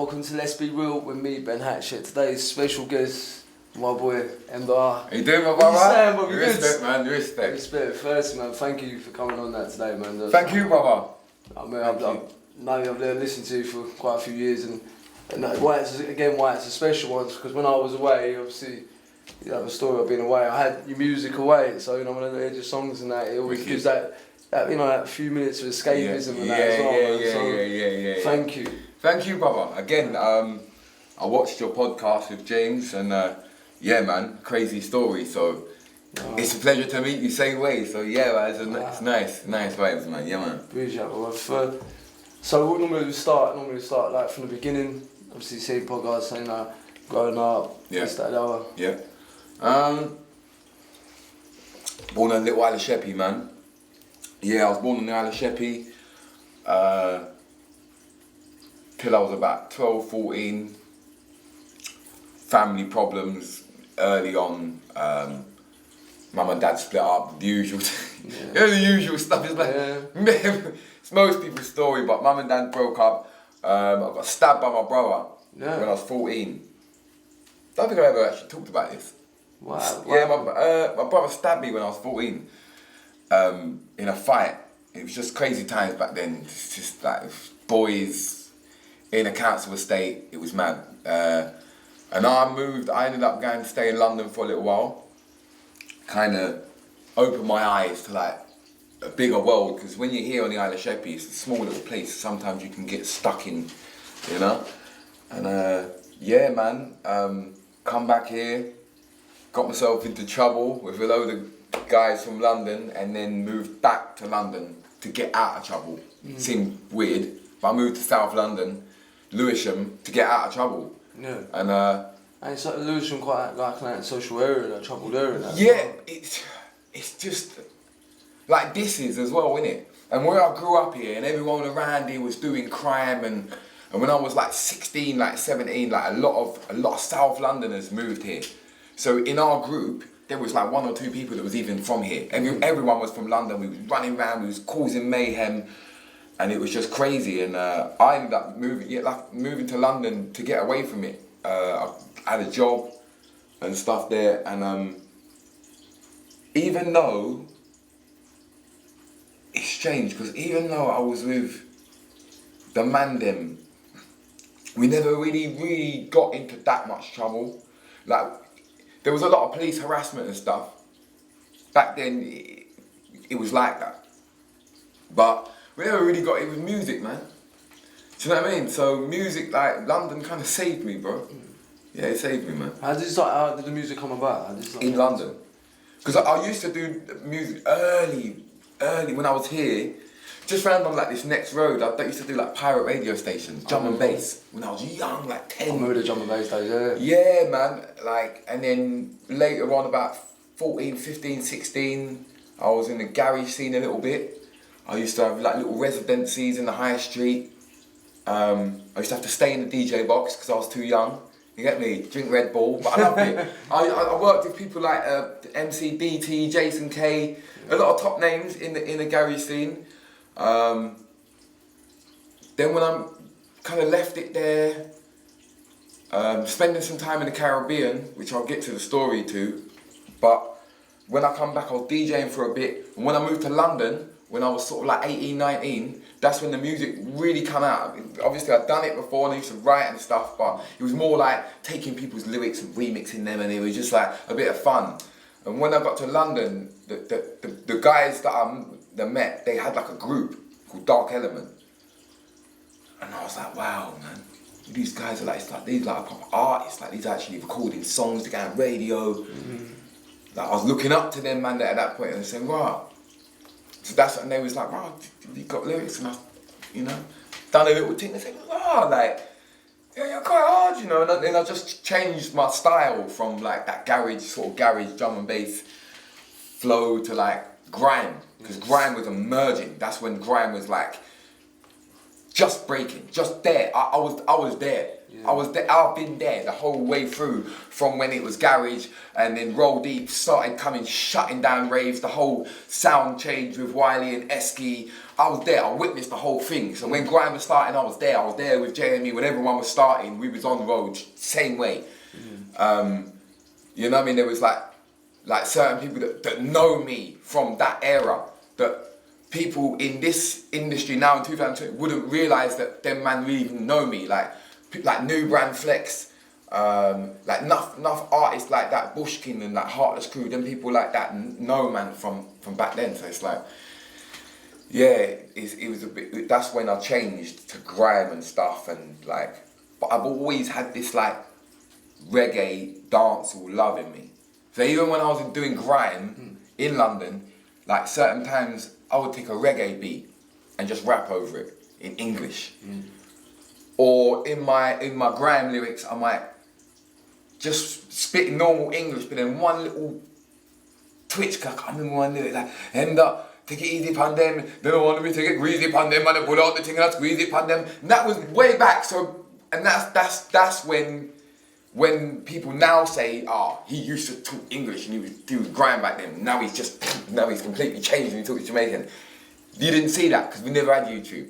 welcome to Let's Be Real with me, Ben Hatchett. Today's special guest, my boy, MDotR. How you doing, my brother? What you saying, bro? Respect, man, respect. Respect. First, man, thank you for coming on that today, man. Thank you, brother. I mean, I've listened to you for quite a few years, and why it's a special one, because when I was away, obviously, you know the story of being away, I had your music away, so you know when I heard your songs and that, it always gives that that few minutes of escapism and that as well. Yeah. Thank you. Thank you, brother. Again, I watched your podcast with James, and yeah, man, crazy story. So it's a pleasure to meet you, same way. So yeah, man, it's nice vibes, man. Yeah, man. Appreciate it, brother. So what normally start like from the beginning. Obviously, you see podcasts saying growing up, this, that, the other. Yeah. Born on Little Isle of Sheppey, man. Yeah, I was born on the Isle of Sheppey. Till I was about 12, 14. Family problems early on. Mum and dad split up, the usual. The usual stuff. It's like it's most people's story, but mum and dad broke up. I got stabbed by my brother when I was 14. Don't think I ever actually talked about this. Wow. Yeah, my brother stabbed me when I was 14 in a fight. It was just crazy times back then. It's just like boys in a council estate. It was mad. And I ended up going to stay in London for a little while. Kind of opened my eyes to like a bigger world, because when you're here on the Isle of Sheppey, it's a small little place. Sometimes you can get stuck in, you know. And yeah, man, come back here, got myself into trouble with a load of guys from London, and then moved back to London to get out of trouble. It seemed weird, but I moved to South London, Lewisham, to get out of trouble. Yeah. And so Lewisham quite like a social area, like troubled area. Yeah, it's just like this is as well, innit? And where I grew up here, and everyone around here was doing crime, and when I was like 16, like 17, like a lot of South Londoners moved here. So in our group, there was like 1 or 2 people that was even from here. Everyone was from London. We was running around, we was causing mayhem, and it was just crazy. And I ended up moving to London to get away from it. I had a job and stuff there, and even though it's strange, because even though I was with the man them, we never really got into that much trouble. Like, there was a lot of police harassment and stuff. Back then, it was like that. But we never really got it with music, man. Do you know what I mean? So music, like, London kind of saved me, bro. Yeah, it saved me, man. How did the music come about? In London. Because I used to do music early when I was here. Just round on like this next road, I used to do like pirate radio stations, drum and bass, when I was young, like 10. I remember the drum and bass days, Yeah, man. Like, and then later on, about 14, 15, 16, I was in the garage scene a little bit. I used to have like little residencies in the high street. I used to have to stay in the DJ box because I was too young. You get me? Drink Red Bull, but I loved it. I worked with people like MC BT, Jason K, a lot of top names in the garage scene. Then when I kind of left it there, spending some time in the Caribbean, which I'll get to the story too, but when I come back I was DJing for a bit, and when I moved to London, when I was sort of like 18, 19, that's when the music really come out. Obviously I'd done it before and I used to write and stuff, but it was more like taking people's lyrics and remixing them, and it was just like a bit of fun. And when I got to London, the guys that I met, they had like a group called Dark Element. And I was like, wow, man, these guys are like these like proper artists, like these are actually recording songs, to get on radio. Like, I was looking up to them, man, at that point, and saying, wow. So that's when they was like, wow, you got lyrics, and I, done a little thing. They said, wow, like, yeah, you're quite hard, And then I just changed my style from like that garage drum and bass flow to like grime, because grime was emerging. That's when grime was like just breaking, just there. I was there. Yeah. I was there, I've been there the whole way through, from when it was garage and then Roll Deep started coming, shutting down raves, the whole sound change with Wiley and Esky. I was there, I witnessed the whole thing. So when grime was starting, I was there with JME. When everyone was starting, we was on the road, same way. You know what I mean? There was like certain people that know me from that era, that people in this industry now in 2020 wouldn't realise that them man really even know me. Like New Brand Flex, like enough artists like that, Bushkin and like Heartless Crew, them people like that know man from back then. So it's like, yeah, it was a bit. That's when I changed to grime and stuff, and like, but I've always had this like reggae dancehall love in me. So even when I was doing grime in London, like certain times I would take a reggae beat and just rap over it in English. Or in my grime lyrics, I might just spit normal English, but then one little twitch, I can't remember one lyric, like, take it easy upon them, they don't want me to get greasy upon them, and I pull out the thing and I squeeze it upon them. And that was way back, so, and that's when people now say, he used to talk English and he was doing grime back then, now he's completely changed and he talks Jamaican. You didn't see that, because we never had YouTube.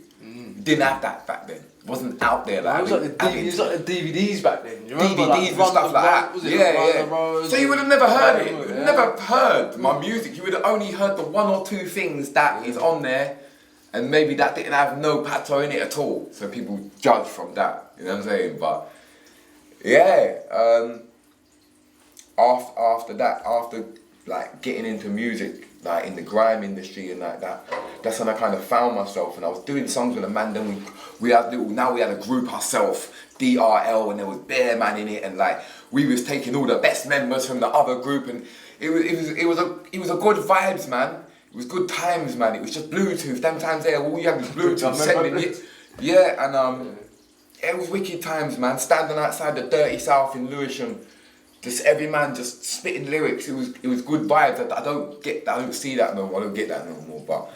Didn't have that back then. It wasn't out there like. It was like the DVDs back then. You remember, DVDs and stuff like that. Yeah. So you would have never heard it. You would have never heard my music. You would have only heard the one or two things that is on there, and maybe that didn't have no pato in it at all. So people judge from that. You know what I'm saying? But yeah, after that, after like getting into music, like in the grime industry and like that, that's when I kind of found myself, and I was doing songs with a man. Then we had a group ourselves, DRL, and there was Bear Man in it, and like we was taking all the best members from the other group, and it was a good vibes, man. It was good times, man. It was just Bluetooth. Them times there, all you had was Bluetooth sending it. Yeah, and it was wicked times, man. Standing outside the Dirty South in Lewisham. Just every man just spitting lyrics. It was good vibes. I don't see that no more. I don't get that no more. But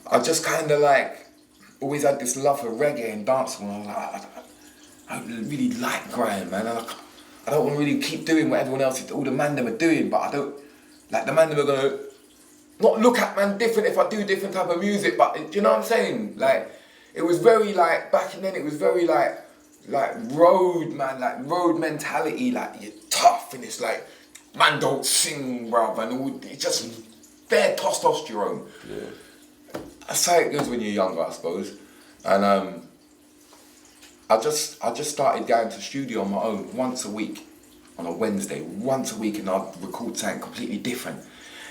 I just kind of like always had this love for reggae and dancehall. And I was like, I don't really like grime, man. I don't want to really keep doing what everyone else, all the man them are doing. But I don't like the man them are gonna not look at man different if I do different type of music. But do you know what I'm saying? Like it was very like back then. It was very like road, man, like road mentality, like you're tough, and it's like, man don't sing, bruv, and all, it's just bare testosterone. Yeah. That's how it goes when you're younger, I suppose. And I just started going to the studio on my own once a week, on a Wednesday, once a week, and I'd record something completely different.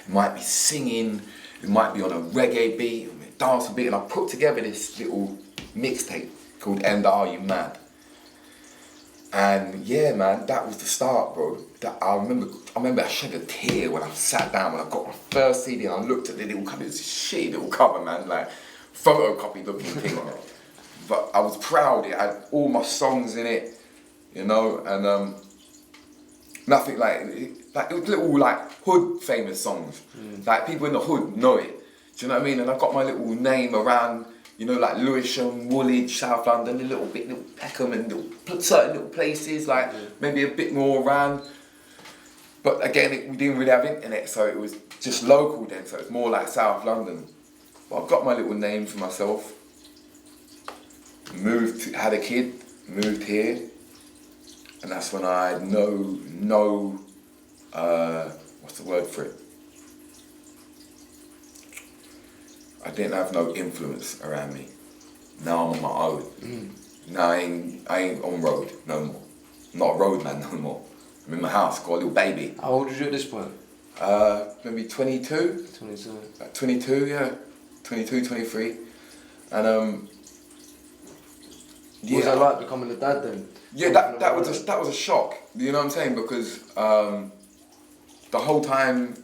It might be singing, it might be on a reggae beat, a dance beat, and I put together this little mixtape called MDotR, You Mad. And yeah, man, that was the start, bro. I remember I shed a tear when I sat down, when I got my first CD and I looked at the little cover. It was a shitty little cover, man, like photocopy looking thing. But I was proud. It had all my songs in it, you know, and nothing like it was little like hood famous songs. Like people in the hood know it. Do you know what I mean? And I got my little name around. You know, like Lewisham, Woolwich, South London, a little bit, little Peckham, and certain little places, like maybe a bit more around. But again, we didn't really have internet, so it was just local then, so it's more like South London. But I've got my little name for myself. Had a kid, moved here, and that's when I had no, what's the word for it? I didn't have no influence around me. Now I'm on my own. Now I ain't on road no more. I'm not a road man no more. I'm in my house, got a little baby. How old was you at this point? Maybe 22. 22. Like 22, yeah. 22, 23. And yeah. Was that like becoming a dad then? Yeah, that was a shock. You know what I'm saying? Because the whole time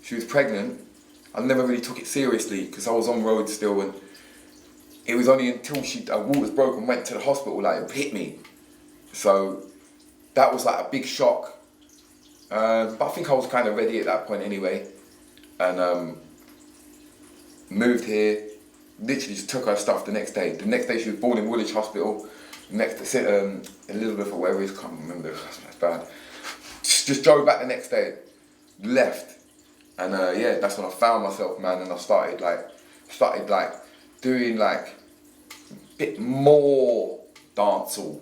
she was pregnant, I never really took it seriously because I was on road still, and it was only until her water's broke and went to the hospital like it hit me. So that was like a big shock. But I think I was kind of ready at that point anyway, and moved here. Literally just took her stuff the next day. The next day she was born in Woolwich Hospital. next to Elizabeth or wherever it is, can't remember, that's bad. Just drove back the next day, left, and yeah, that's when I found myself, man, and I started doing like a bit more dancehall,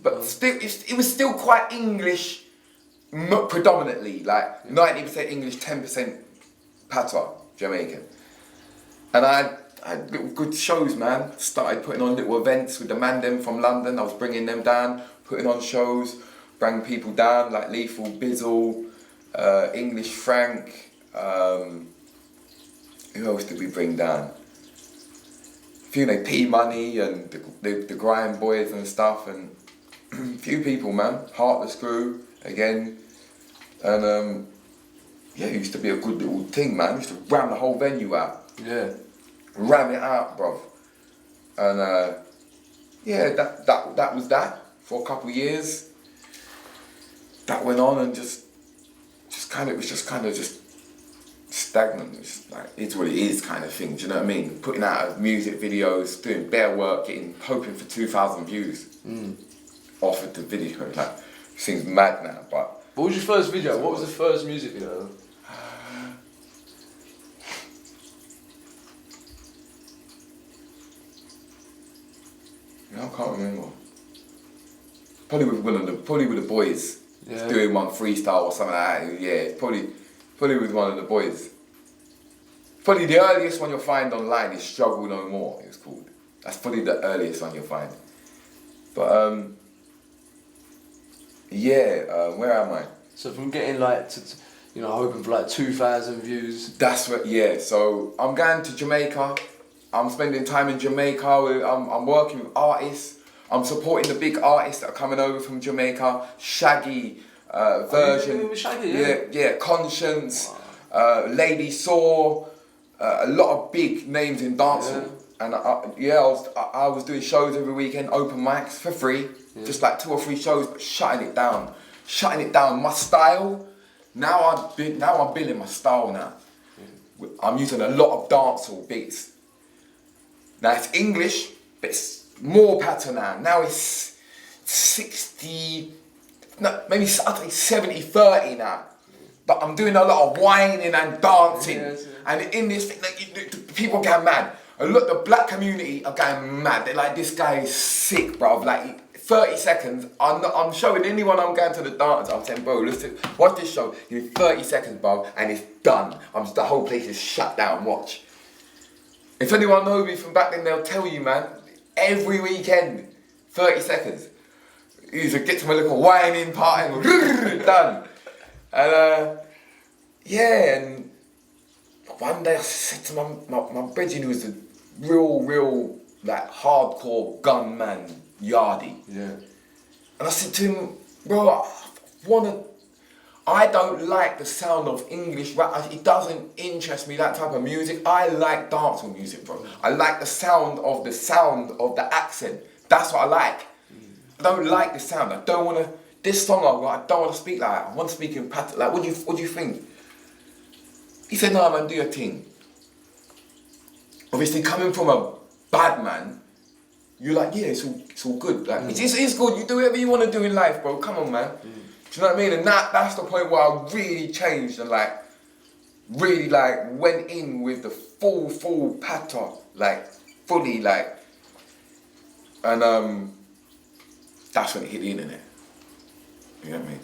but still, it was still quite English, predominantly, like 90% English, 10% patois, Jamaican. And I had little good shows, man. Started putting on little events with the man them from London. I was bringing them down, putting on shows, bringing people down like Lethal, Bizzle, English Frank. Who else did we bring down? A few, like P Money and the Grind Boys and stuff, and a few people, man. Heartless Crew again, and yeah, it used to be a good little thing, man. Used to ram the whole venue out. Yeah. Ram it out, bruv. And yeah, that was that for a couple of years. That went on and just kind of stagnant. It's like, it's what it is kind of thing, do you know what I mean? Putting out music videos, doing bare work, hoping for 2,000 views off of the video. Like, seems mad now, but. What was your first video? What was the first music video? I can't remember. Probably with the boys. Yeah. Doing one freestyle or something like that. Yeah, probably with one of the boys. Probably the earliest one you'll find online is Struggle No More, it's called. That's probably the earliest one you'll find. But yeah, where am I? So from getting like to hoping for like 2,000 views. That's what, yeah. So I'm going to Jamaica. I'm spending time in Jamaica. I'm working with artists. I'm supporting the big artists that are coming over from Jamaica. Shaggy, Version. With Shaggy, yeah. Conscience, Lady Saw, a lot of big names in dancehall. Yeah. And I was doing shows every weekend, open mics for free, just like 2 or 3 shows, but shutting it down. My style. Now I'm building my style now. I'm using a lot of dancehall beats. Now it's English, but it's more pattern now. Now it's 60, no, maybe I'd say 70-30 now. But I'm doing a lot of whining and dancing. Yes. And in this thing, like, people get mad. A lot, the black community are going mad. They're like, this guy is sick, bruv. Like 30 seconds, I'm showing anyone I'm going to the dance, I'm saying, bro, listen, watch this show. Give me 30 seconds, bruv, and it's done. The whole place is shut down, watch. If anyone knows me from back then, they'll tell you, man, every weekend, 30 seconds. You used to get to my little whining part and done. And yeah, and one day I said to my brethren, who was a real, like, hardcore gunman, Yardie. Yeah. And I said to him, bro, I don't like the sound of English rap. It doesn't interest me, that type of music. I like dancehall music, bro. I like the sound of the accent. That's what I like. I don't like the sound. I don't want to. This song I don't want to speak like that. I want to speak in pattern. Like, what do you think? He said, no, man, do your thing. Obviously, coming from a bad man, you're like, yeah, it's all good. Like, it's good. You do whatever you want to do in life, bro. Come on, man. Do you know what I mean? And that's the point where I really changed and really went in with the full pattern, fully, and that's when it hit the internet. You know what I mean?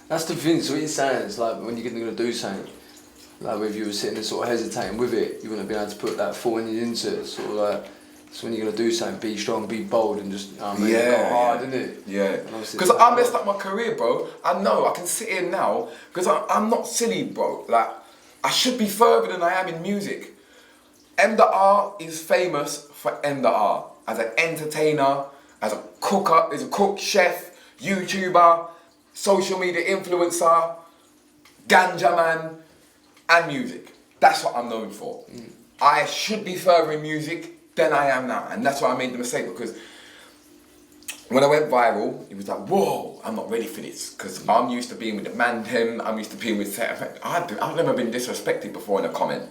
That's the thing. So what you're saying is like when you're going to do something, like if you were sitting there sort of hesitating with it, you wouldn't have been able to put that full energy into it. Sort of like, so when you're going to do something, be strong, be bold, and just go hard, innit? Yeah. Because I messed up my career, bro. I know, I can sit here now, because I'm not silly, bro. Like, I should be further than I am in music. MDotR is famous for MDotR. As an entertainer, as a cooker, as a cook, chef, YouTuber, social media influencer, ganja man, and music. That's what I'm known for. I should be further in music than I am now, and that's why I made the mistake, because when I went viral, it was like, whoa, I'm not ready for this. Because I'm used to being with the man them, I'm used to being with I've never been disrespected before in a comment.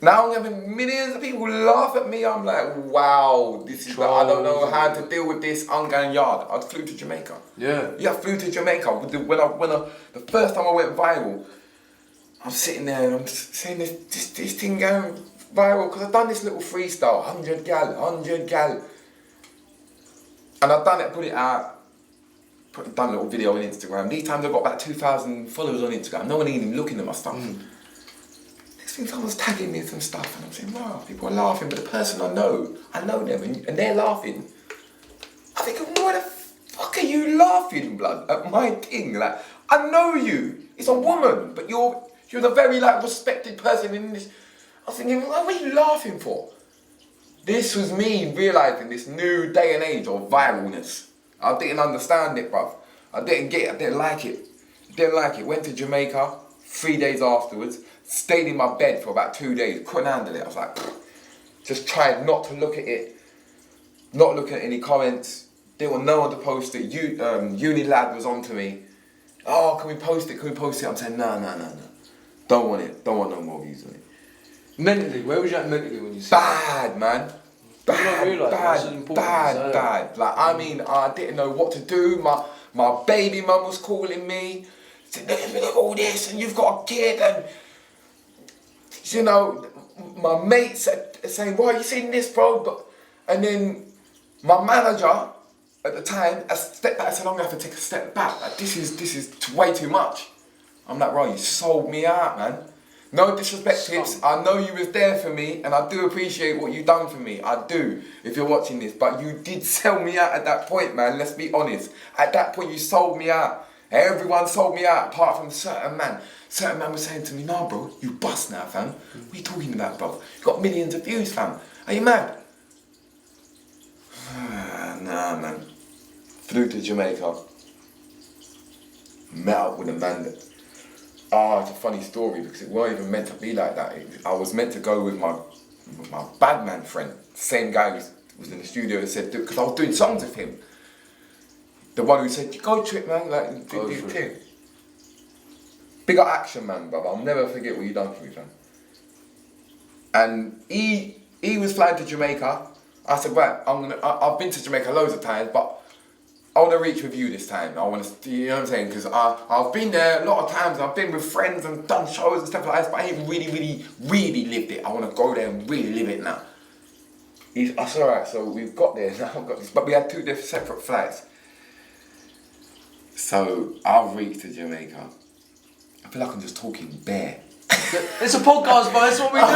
Now I'm having millions of people laugh at me. I'm like, wow, this is I don't know how to deal with this. I'm going yard. I flew to Jamaica. Yeah. Yeah, I flew to Jamaica. The first time I went viral, I'm sitting there and I'm saying this thing going viral because I've done this little freestyle, 100 gal. And I've done it, put it out, done a little video on Instagram. These times I've got about 2,000 followers on Instagram. No one even looking at my stuff. Next thing someone's tagging me some stuff and I'm saying, wow, people are laughing, but the person I know them and they're laughing. I think, why the fuck are you laughing, blood, at my thing? Like, I know you. It's a woman, but you're the very like respected person in this. I was thinking, what are you laughing for? This was me realising this new day and age of viralness. I didn't understand it, bruv. I didn't get it, I didn't like it. Went to Jamaica, 3 days afterwards, stayed in my bed for about 2 days, couldn't handle it. I was like, just tried not to look at it, not looking at any comments. Didn't want no one to post it. Uni lad was on to me. Oh, can we post it? I'm saying, no. Don't want it, don't want no more views on it. Mentally, where was you at mentally when you said Bad, man. Bad. Like, I mean, I didn't know what to do. My baby mum was calling me, saying, look at all this, and you've got a kid, and, you know, my mates are saying, why are you seeing this, bro? And then my manager at the time, I stepped back, I said, I'm gonna have to take a step back. Like, this is way too much. I'm like, right, you sold me out, man. No disrespect, Tips. I know you was there for me, and I do appreciate what you done for me. I do, if you're watching this. But you did sell me out at that point, man. Let's be honest. At that point, you sold me out. Everyone sold me out, apart from certain man. Certain man was saying to me, nah, bro, you bust now, fam. What are you talking about, bro? You got millions of views, fam. Are you mad? Nah, man. Flew to Jamaica. Met up with a man that... it's a funny story because it wasn't even meant to be like that. I was meant to go with my badman friend, same guy who was in the studio and said, because I was doing songs with him. The one who said, go to it, man, like, do your thing. Big up action, man, brother. I'll never forget what you done for me, fam. And he was flying to Jamaica. I said, right, I've been to Jamaica loads of times, but I want to reach with you this time. I want to, you know what I'm saying? Because I've been there a lot of times. I've been with friends and done shows and stuff like that, but I ain't really lived it. I want to go there and really live it now. I said, alright, so we've got there now. I've got this, but we had 2 different separate flights. So I've reached to Jamaica. I feel like I'm just talking bare. It's a podcast, but that's what we do.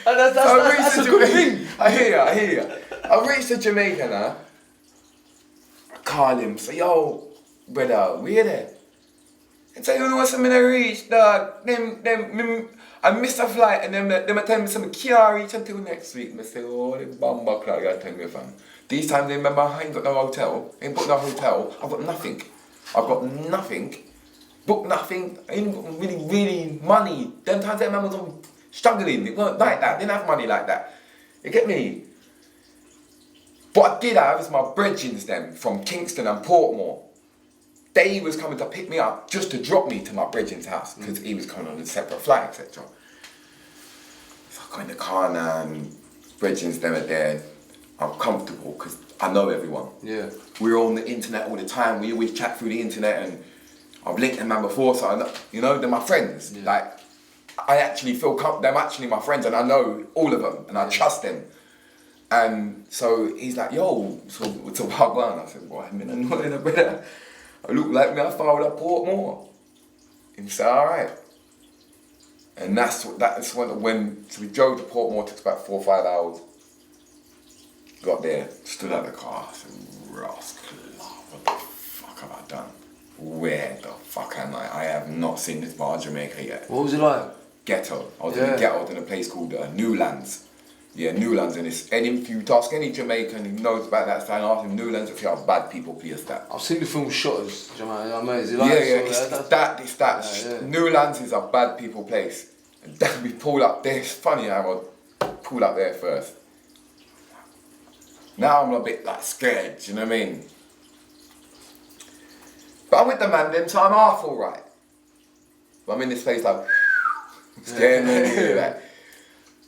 And that's a good thing. I hear you. I've reached to Jamaica now. Call him, say, yo, brother, we there. And say, you know what's in the reach, dog? I missed a flight and them tell me some can't reach until next week. I say, oh, the bomber clock, you gotta tell me, fam. These times they remember I ain't got no hotel, ain't booked no hotel, I've got nothing. Booked nothing, I ain't got really money. Them times that man was struggling, it weren't like that, didn't have money like that. You get me? What I did have is my brethrens then from Kingston and Portmore. They was coming to pick me up just to drop me to my brethren's house because he was coming on a separate flight, etc. So I got in the car now and brethrens them are there. I'm comfortable because I know everyone. Yeah. We're on the internet all the time. We always chat through the internet and I've linked them man before, so I know, you know, they're my friends. Yeah. Like, I actually feel they're actually my friends and I know all of them and I trust them. And so he's like, yo, so Wagwan. I said, boy, I mean, I'm not in a better. I look like me, I followed up Portmore. And he said, alright. And that's when, so we drove to Portmore, took about 4 or 5 hours. Got there, stood at the car, I said, rascal, what the fuck have I done? Where the fuck am I? I have not seen this part of Jamaica yet. What was it like? Ghetto. I was in the ghetto, in a place called Newlands. Yeah, Newlands, and it's, and if you ask any Jamaican who knows about that style, ask him Newlands if you have bad people place that. I've seen the film Shutters, do you know what I mean? Is it like it's that. Newlands is a bad people place. And then we pull up there, it's funny how I pull up there first. Now I'm a bit like scared, do you know what I mean? But I'm with the man then, so I'm half alright. But I'm in this place like, scared, like,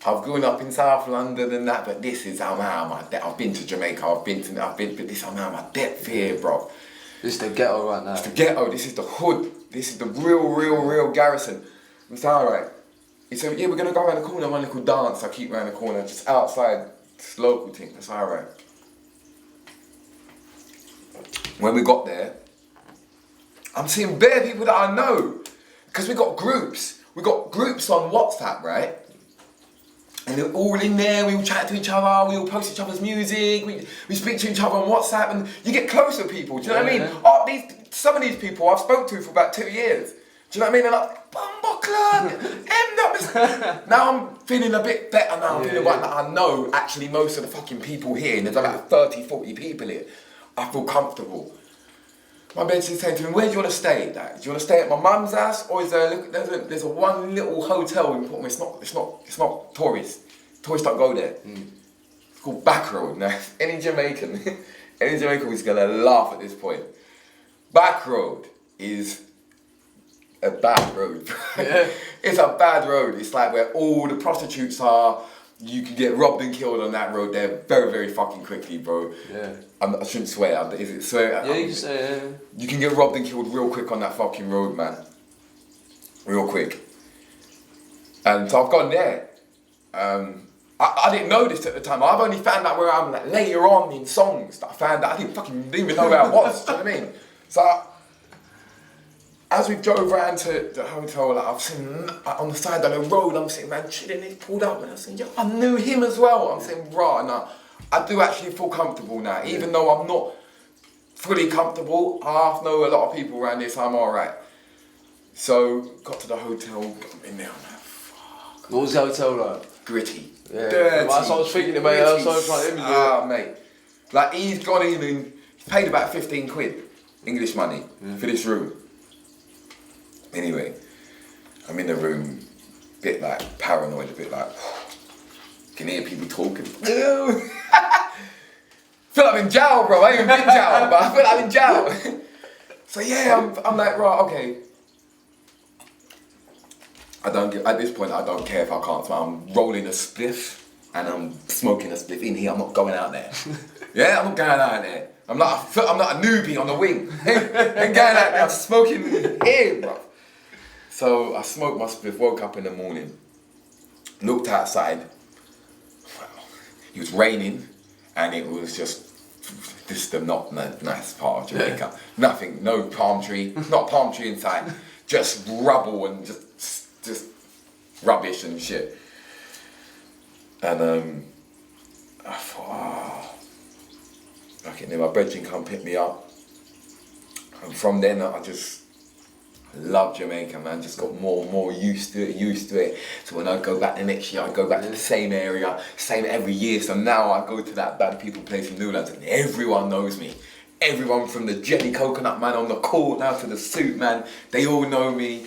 I've grown up in South London and that, but this is I'm out of my depth. I've been to Jamaica, but this I'm out of my depth here, bro. This is the ghetto right now. It's the ghetto, this is the hood, this is the real garrison. It's alright. He said, yeah, we're gonna go around the corner, one little dance. I keep around the corner, just outside, this local thing, that's alright. When we got there, I'm seeing bare people that I know. Because we got groups on WhatsApp, right? And they're all in there, we all chat to each other, we all post each other's music, we speak to each other on WhatsApp, and you get closer people, do you know what I mean? Oh, some of these people I've spoke to for about 2 years. Do you know what I mean? They're like, Bumbuckler, MDotR. Now I'm feeling a bit better now, I'm feeling like that I know actually most of the fucking people here, and there's about 30, 40 people here. I feel comfortable. My bed's saying to me, where do you want to stay? Like, do you want to stay at my mum's house, or is there there's a one little hotel in Portman? It's not tourists. Tourists don't go there. It's called Back Road. Now, any Jamaican is gonna laugh at this point. Back Road is a bad road. It's a bad road. It's like where all the prostitutes are. You can get robbed and killed on that road there very, very fucking quickly, bro. Yeah. I shouldn't swear. Is it swear? Yeah, you can say. You can get robbed and killed real quick on that fucking road, man. Real quick. And so I've gone there. I didn't know this at the time. I've only found out where I'm like later on in songs that I found out. I didn't even know where I was. Do you know what I mean? So as we drove around to the hotel, like I've seen on the side of the road, I'm sitting man chilling, he pulled up and I was saying, yo, I knew him as well. I'm saying, right, now I do actually feel comfortable now, even though I'm not fully comfortable. I half know a lot of people around here, so I'm alright. So got to the hotel, got in there, I'm like, fuck. What was the hotel like? Gritty. Yeah. Dirty. That's what I was thinking about. I was so trying to Ah, mate. Like he's gone in and he's paid about 15 quid English money for this room. Anyway, I'm in the room, a bit like paranoid, a bit like, can hear people talking. Feel like I'm in jail, bro. I ain't even been jail, but I feel like I'm in jail. So yeah, I'm like, right, okay. At this point, I don't care if I can't smoke. I'm rolling a spliff and I'm smoking a spliff in here. I'm not going out there. Yeah, I'm not going out there. I'm not a newbie on the wing. I'm going out there. I'm smoking here, bro. So I smoked my spliff, woke up in the morning, looked outside. Well, it was raining and it was just the not nice part of Jamaica. Nothing, no palm tree, not palm tree in sight, just rubble and just rubbish and shit. And I thought, okay, then my brethren come pick me up. And from then I just love Jamaica, man. Just got more and more used to it. So when I go back the next year, I go back to the same area, same every year. So now I go to that bad people place in Newlands and everyone knows me. Everyone from the jelly coconut man on the court now to the suit man, they all know me.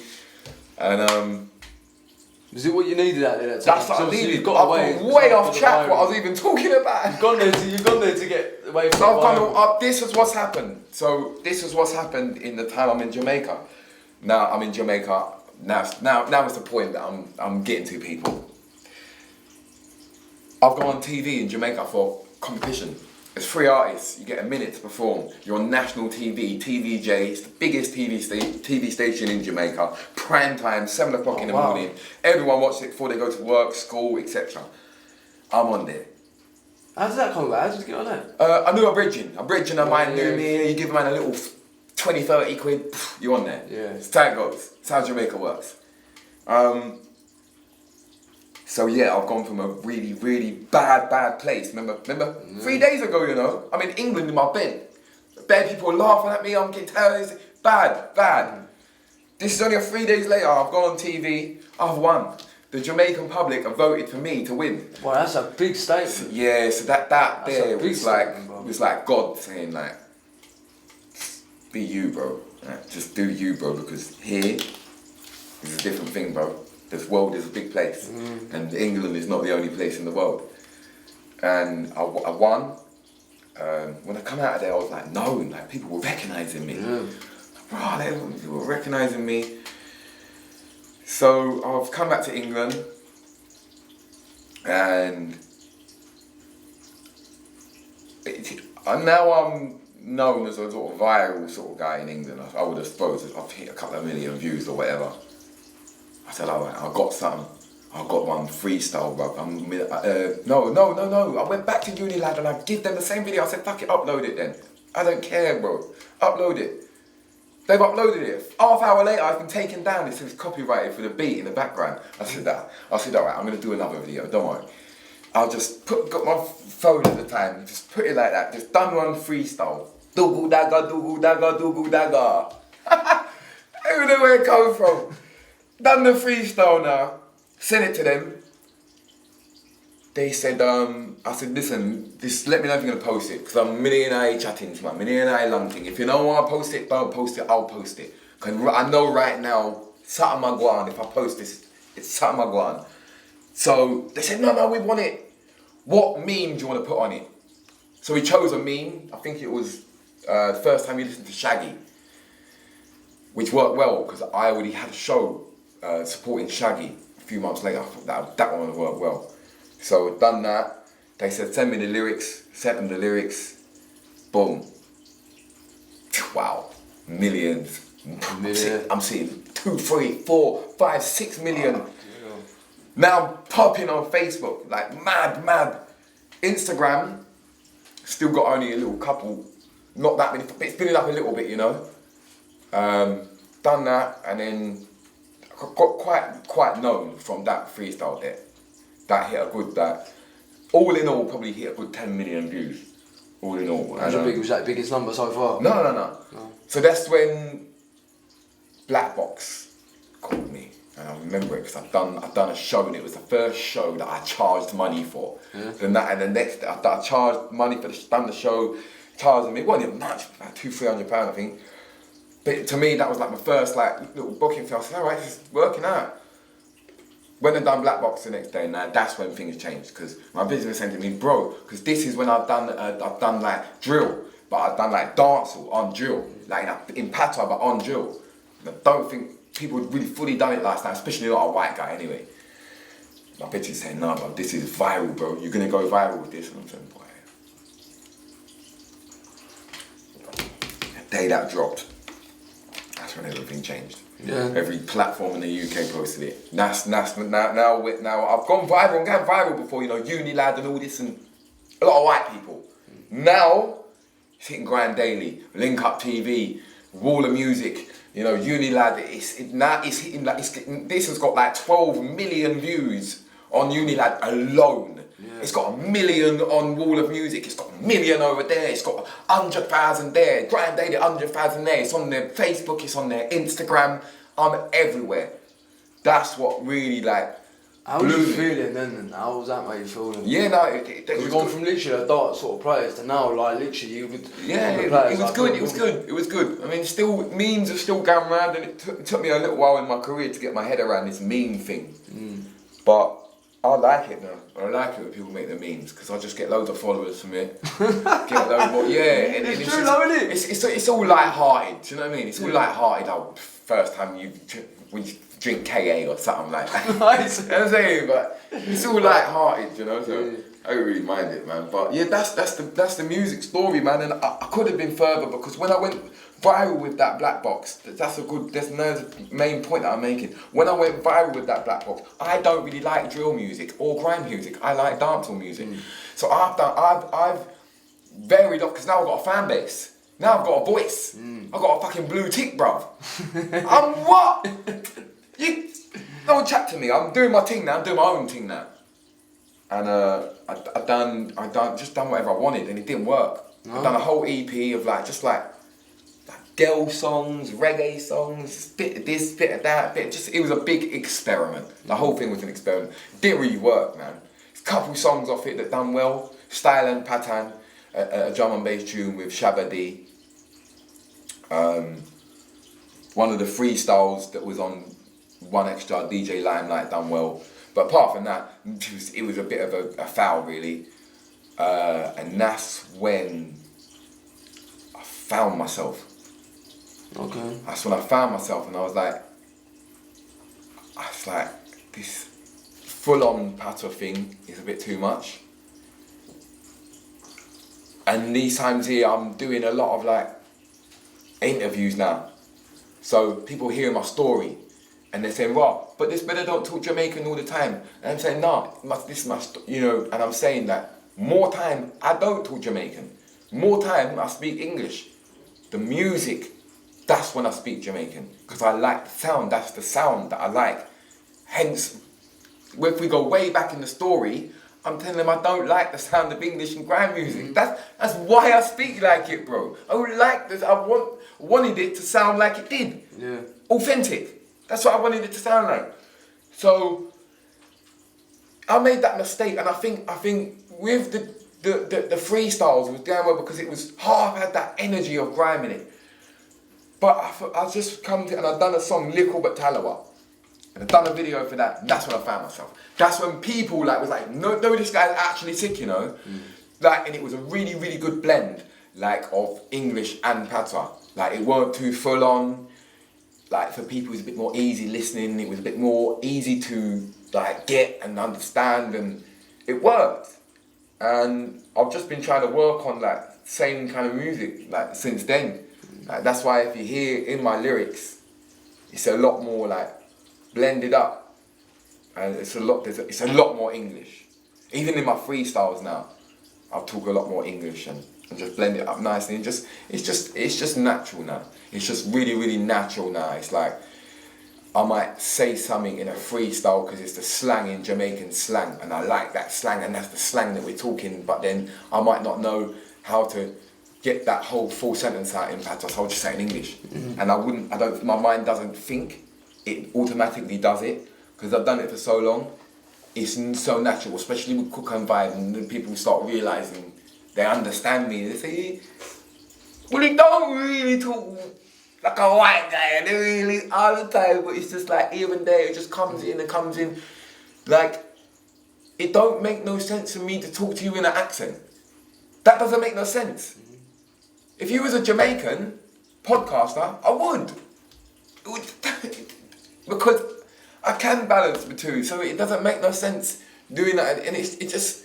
And is it what you needed out there? That's what I needed. I've gone way off track what I was even talking about. You've gone there to get away from so I've gone, this is what's happened. So this is what's happened in the time I'm in Jamaica. Now I'm in Jamaica. Now is the point that I'm getting to, people. I've gone on TV in Jamaica for competition. It's 3 artists. You get a minute to perform. You're on national TV, TVJ. It's the biggest TV station in Jamaica. Prime time, 7 o'clock in the morning. Everyone watches it before they go to work, school, etc. I'm on there. How does that come about? How did you get on that? I knew a bridging of mine knew me. You give a man a little 20, 30 quid, you're on there. Yeah. That's how it goes. That's how Jamaica works. So yeah, I've gone from a really, really bad place. Remember 3 days ago, you know, I'm in England in my bed. Bad people are laughing at me, I'm getting terrorised. Bad. This is only 3 days later, I've gone on TV, I've won. The Jamaican public have voted for me to win. Well, that's a big statement. Yeah, so that there was like God saying like, be you, bro. Just do you, bro, because here is a different thing, bro. This world is a big place, and England is not the only place in the world. And I won, when I come out of there, I was like known, like people were recognising me. Yeah. People were recognising me. So I've come back to England, and now I'm known as a sort of viral sort of guy in England. I would have supposed I've hit a couple of million views or whatever. I said, alright, I got something. I got one freestyle, bro. No. I went back to uni, lad, and I give them the same video. I said, fuck it, upload it then. I don't care, bro. Upload it. They've uploaded it. Half hour later, I've been taken down. It says copyrighted for the beat in the background. I said, alright, I'm gonna do another video. Don't worry. I'll just got my phone at the time. Just put it like that. Just done one freestyle. Doogle dagger, doogle dagger, doogle dagger. I don't know where it comes from. Done the freestyle now. Sent it to them. They said, I said, listen, just let me know if you're gonna post it, because I'm millionaire chatting to my millionaire lunting. If you don't want to post it, don't post it, I'll post it. Because I know right now, something I go on, if I post this, it's something I go on. So they said, no, we want it. What meme do you want to put on it? So we chose a meme. I think it was the first time we listened to Shaggy, which worked well, because I already had a show supporting Shaggy. A few months later, I thought that one would work well. So done that. They said, send me the lyrics. Sent them the lyrics. Boom. Wow. Millions. I'm seeing 2, 3, 4, 5, 6 million. Oh, now I'm popping on Facebook, like mad. Instagram, still got only a little couple, not that many, but it's building up a little bit, you know. Done that, and then got quite known from that freestyle there. That hit a good, all in all, probably hit a good 10 million views. All in all. Was that biggest number so far? No. So that's when Black Box called me, and I remember it because I've done a show, and it was the first show that I charged money for. Yeah. And the next day I charged money for done the show, charged me. It wasn't even much, about £200-300 I think. But to me that was like my first little booking thing. I said, alright, it's working out. When I done Black Box the next day, now that's when things changed, because my business said to me, bro, because this is when I've done like drill, but I've done like dancehall on drill, like in patois but on drill. And I don't think people had really fully done it last time, especially not a white guy anyway. My bitch is saying, no, bro, this is viral, bro. You're gonna go viral with this. And I'm saying, boy. The day that dropped, that's when everything changed. Yeah. Every platform in the UK posted it. Now I've gone viral and gone viral before, you know, Unilad and all this, and a lot of white people. Now it's hitting Grind Daily, Link Up TV, Wall of Music, you know, Unilad. It's hitting this has got like 12 million views on Unilad alone. Yeah. It's got 1 million on Wall of Music. It's got 1 million over there. It's got 100,000 there. Grind Daily, 100,000 there. It's on their Facebook. It's on their Instagram. I'm everywhere. That's what really How was you feeling then? How was that made you feeling? Yeah, no, We've gone from literally a dark sort of players to now literally you would. Yeah, it was good. I mean, still memes are still going around, and it took me a little while in my career to get my head around this meme thing. But I like it now. I like it when people make the memes, because I just get loads of followers from it. Get loads more, yeah. And it's true though, isn't it? It's all light-hearted, do you know what I mean? It's all light-hearted. First time when you drink KA or something like that. You know what I'm saying? But it's all light-hearted, you know, so I don't really mind it, man. But yeah, that's the music story, man. And I could have been further, because when I went viral with that Black Box, that's the main point that I'm making. When I went viral with that Black Box, I don't really like drill music or grime music. I like dancehall music. So I've varied up, because now I've got a fan base. Now I've got a voice. I've got a fucking blue tick, bruv. I'm what? You don't chat to me. I'm doing my thing now. I'm doing my own thing now. And I just done whatever I wanted, and it didn't work. I've done a whole EP of just girl songs, reggae songs, bit of this, bit of that, it was a big experiment. The whole thing was an experiment. Didn't really work, man. There's a couple songs off it that done well. Style and Patan, a drum and bass tune with Shaggy. One of the freestyles that was on One Extra, DJ Limelight, done well. But apart from that, it was a bit of a foul, really. And that's when I found myself. Okay. That's when I found myself, and I was like, this full-on patois thing is a bit too much. And these times here, I'm doing a lot of like interviews now. So people hearing my story, and they're saying, "Well, but this brother don't talk Jamaican all the time." And I'm saying, "No, this must, and I'm saying that more time I don't talk Jamaican. More time I speak English. The music, that's when I speak Jamaican, because I like the sound. That's the sound that I like. Hence, if we go way back in the story, I'm telling them I don't like the sound of English and grime music. That's why I speak like it, bro. I would like this. I wanted it to sound like it did. Yeah. Authentic. That's what I wanted it to sound like. So I made that mistake, and I think with the freestyles was damn well, because it was half had that energy of grime in it. But I just come to, and I've done a song, Lickle But Talawa. And I've done a video for that, and that's when I found myself. That's when people was like, no, this guy's actually sick, Like, and it was a really, really good blend, like, of English and patois. Like, it weren't too full on. Like, for people, it was a bit more easy listening. It was a bit more easy to, like, get and understand, and it worked. And I've just been trying to work on, like, same kind of music, like, since then. Like, that's why if you hear in my lyrics, it's a lot more, like, blended up, and it's a lot more English. Even in my freestyles now, I'll talk a lot more English and just blend it up nicely. And it's just natural now. It's just really, really natural now. It's like I might say something in a freestyle because it's the slang in Jamaican slang, and I like that slang, and that's the slang that we're talking. But then I might not know how to get that whole full sentence out in patois. So I'll just say it in English, and my mind doesn't think. It automatically does it, because I've done it for so long. It's so natural, especially with Cook and Vibe, and then people start realising they understand me. They say, well, he don't really talk like a white guy, and they really all the time, but it's just like, even there, it just comes in. Like, it don't make no sense for me to talk to you in an accent. That doesn't make no sense. If you was a Jamaican podcaster, I would. Because I can balance the two, so it doesn't make no sense doing that, and it just,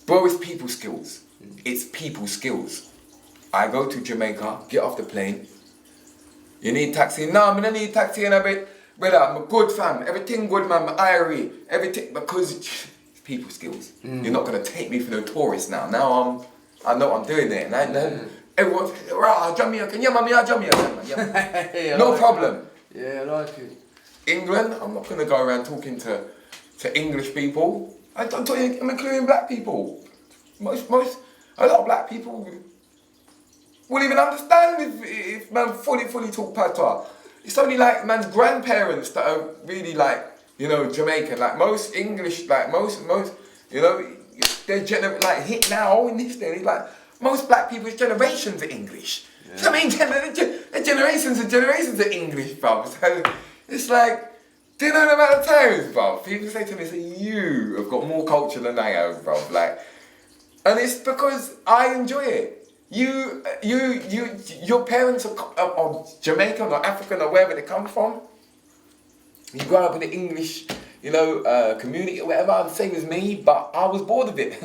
bro, it's people skills. It's people skills. I go to Jamaica, get off the plane. You need taxi? No, I don't need taxi in a bit. Brother, I'm a good fam. Everything good, man. My IRE, everything, because it's people skills. You're not gonna take me for no tourist now. Now I know what I'm doing there, and everyone's Jamaican. Yeah, man, I'm Jamaican. Yeah. No problem. Yeah, I like it. England, I'm not going to go around talking to English people. I'm including black people. A lot of black people wouldn't even understand if man fully talk patois. It's only like man's grandparents that are really like, Jamaican. Like most English, like most, they're like hit now in this day. Like most black people's generations are English. Yeah. So, I mean, generations and generations of English, bro. So it's like, do you know the amount of times, bro? People say to me, you have got more culture than I have, bro. Like, and it's because I enjoy it. Your parents are Jamaican or African or wherever they come from. You grow up in the English, community or whatever, the same as me, but I was bored of it.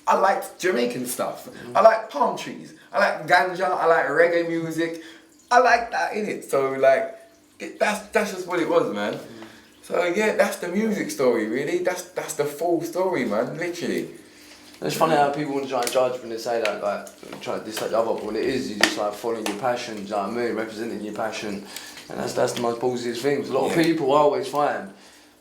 I liked Jamaican stuff. I like palm trees. I like ganja. I like reggae music. I like that in it. So like, that's just what it was, man. So yeah, that's the music story, really. That's the full story, man. Literally. It's funny how people want to try and judge when they say that, like, try to dislike the other, but when it is, you just like following your passion, do you know what I mean? Representing your passion, and that's the most positive thing. A lot of people I always find